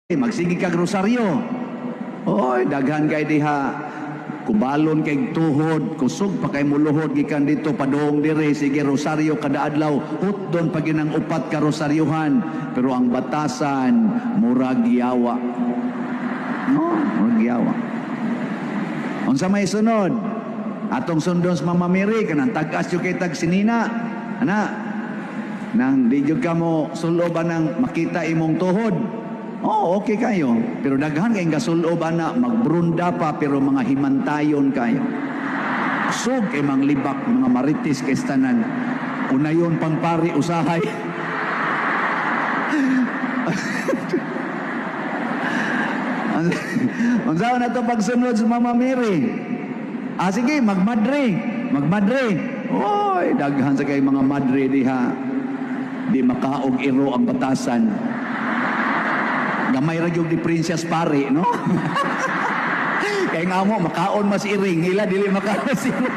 Magsigi kag rosaryo. Oy, daghan kay diha. Kubalon kay tuhod, kusog pa kay muluhod gikan dito padong dire sige rosaryo kada adlaw. Hutdon pa ginang upat ka rosaryuhan, pero ang batasan murag yawa. No, murag yawa. Unsa may sunod? Atong sundon sa Mama Mary kanang tag-as yung kay tag sinina. Ana, nang di jud ka mo suloban ng makita imong tuhod. Oh, okay kayo. Pero daghan kayong kasulob na magbrunda pa pero mga himantayon kayo. Sug kay mga libak, mga maritis kay tanan. Unayon pang pari usahay. Unsa na to pagsunod sa Mama Mary? Sige, magmadre. Magmadre. Oy, daghan sa kay mga madre diha. Di makaog iro ang batasan. Gamay ra gyud di princess pare, no? Kay nga mo makaon mas iring, ila dili makaon sino.